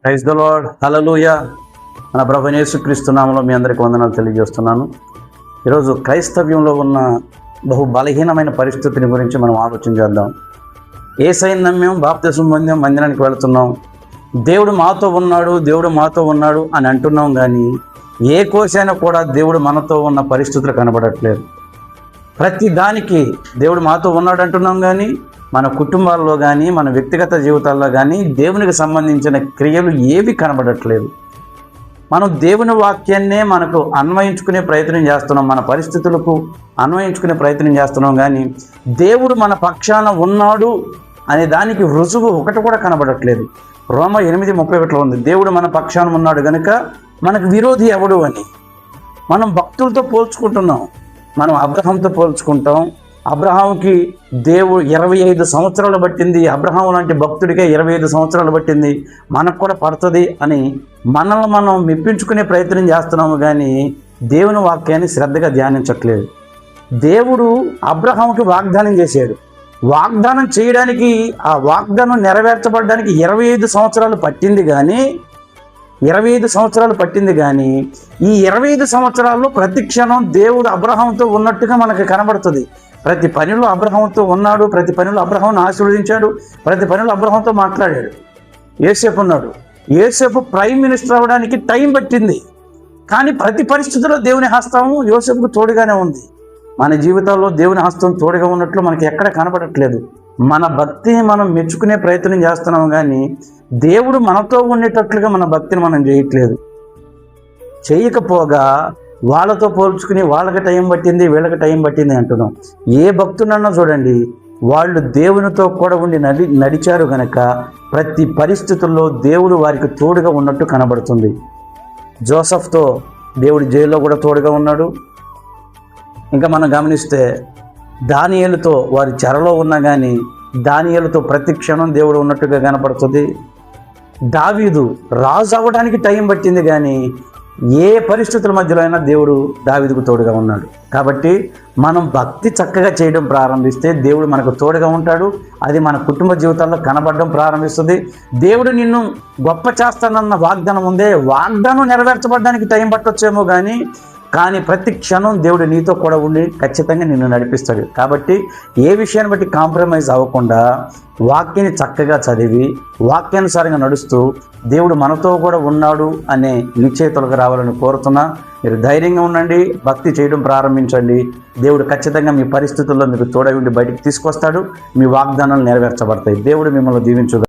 Praise the lord, హల్లెలూయా. మన ప్రభువైన యేసుక్రీస్తు నామములో మీ అందరికీ వందనాలు తెలియజేస్తున్నాను. ఈరోజు క్రైస్తవ్యంలో ఉన్న బహు బలహీనమైన పరిస్థితిని గురించి మనం ఆలోచన చేద్దాం. యేసయ్యను నమ్మాం, బాప్తిసం పొందాం, మందిరానికి వెళుతున్నాం, దేవుడు మాతో ఉన్నాడు అని అంటున్నాం. కానీ ఏ కోసైనా కూడా దేవుడు మనతో ఉన్న పరిస్థితులు కనబడట్లేదు. ప్రతి దానికి దేవుడు మాతో ఉన్నాడు అంటున్నాం, కానీ మన కుటుంబాల్లో కానీ మన వ్యక్తిగత జీవితాల్లో కానీ దేవునికి సంబంధించిన క్రియలు ఏవి కనబడట్లేదు. మనం దేవుని వాక్యాన్నే మనకు అన్వయించుకునే ప్రయత్నం చేస్తున్నాం, మన పరిస్థితులకు అన్వయించుకునే ప్రయత్నం చేస్తున్నాం. కానీ దేవుడు మన పక్షాన ఉన్నాడు అనే దానికి రుజువు ఒకటి కూడా కనబడట్లేదు. రోమ 8:31 ఉంది, దేవుడు మన పక్షాన ఉన్నాడు కనుక మనకు విరోధి ఎవడు అని. మనం భక్తులతో పోల్చుకుంటున్నాం, మనం అబ్రహాంతో పోల్చుకుంటాం. అబ్రహాంకి దేవుడు 25 సంవత్సరాలు పట్టింది, అబ్రహాం లాంటి భక్తుడికే 25 సంవత్సరాలు పట్టింది, మనకు కూడా పడుతుంది అని మనల్ని మనం మెప్పించుకునే ప్రయత్నం చేస్తున్నాము. కానీ దేవుని వాక్యాన్ని శ్రద్ధగా ధ్యానించట్లేదు. దేవుడు అబ్రహాంకి వాగ్దానం చేశాడు. వాగ్దానం చేయడానికి, ఆ వాగ్దానం నెరవేర్చబడడానికి 25 సంవత్సరాలు పట్టింది. కానీ 25 సంవత్సరాలు పట్టింది. కానీ ఈ 25 సంవత్సరాల్లో ప్రతి క్షణం దేవుడు అబ్రహాంతో ఉన్నట్టుగా మనకు కనబడుతుంది. ప్రతి పనిలో అబ్రహాంతో ఉన్నాడు, ప్రతి పనిలో అబ్రహాంను ఆశీర్వదించాడు, ప్రతి పనిలో అబ్రహాంతో మాట్లాడాడు. యోసేపు ఉన్నాడు, యోసేపు ప్రైమ్ మినిస్టర్ అవ్వడానికి టైం పట్టింది. కానీ ప్రతి పరిస్థితుల్లో దేవుని హస్తం యోసేపుకు తోడుగానే ఉంది. మన జీవితాల్లో దేవుని హస్తం తోడుగా ఉన్నట్లు మనకి ఎక్కడ కనపడట్లేదు. మన భక్తిని మనం మెచ్చుకునే ప్రయత్నం చేస్తున్నాము, కానీ దేవుడు మనతో ఉండేటట్లుగా మన భక్తిని మనం చేయట్లేదు. చేయకపోగా వాళ్ళతో పోల్చుకుని వాళ్ళకి టైం పట్టింది, వీళ్ళకి టైం పట్టింది అంటున్నాం. ఏ భక్తునన్నా చూడండి, వాళ్ళు దేవునితో కూడా ఉండి నడిచారు గనక ప్రతి పరిస్థితుల్లో దేవుడు వారికి తోడుగా ఉన్నట్టు కనబడుతుంది. జోసెఫ్తో దేవుడు జైల్లో కూడా తోడుగా ఉన్నాడు. ఇంకా మనం గమనిస్తే దానియేలుతో వారి చెరలో ఉన్నా కానీ దానియేలుతో ప్రతి క్షణం దేవుడు ఉన్నట్టుగా కనపడుతుంది. దావీదు రాజు అవ్వడానికి టైం పట్టింది, కానీ ఏ పరిస్థితుల మధ్యలో అయినా దేవుడు దావీదుకు తోడుగా ఉన్నాడు. కాబట్టి మనం భక్తి చక్కగా చేయడం ప్రారంభిస్తే దేవుడు మనకు తోడుగా ఉంటాడు. అది మన కుటుంబ జీవితాల్లో కనబడడం ప్రారంభిస్తుంది. దేవుడు నిన్ను గొప్ప చేస్తానన్న వాగ్దానం ఉందే, వాగ్దానం నెరవేర్చబడడానికి టైం పట్టొచ్చేమో, కానీ ప్రతి క్షణం దేవుడు నీతో కూడా ఉండి ఖచ్చితంగా నిన్ను నడిపిస్తాడు. కాబట్టి ఏ విషయాన్ని బట్టి కాంప్రమైజ్ అవ్వకుండా వాక్యాన్ని చక్కగా చదివి వాక్యానుసారంగా నడుస్తూ దేవుడు మనతో కూడా ఉన్నాడు అనే నిశ్చయితలకు రావాలని కోరుతున్నా. మీరు ధైర్యంగా ఉండండి, భక్తి చేయడం ప్రారంభించండి. దేవుడు ఖచ్చితంగా మీ పరిస్థితుల్లో మీకు తోడై ఉండి బయటికి తీసుకొస్తాడు. మీ వాగ్దానాలు నెరవేర్చబడతాయి. దేవుడు మిమ్మల్ని దీవించుగా.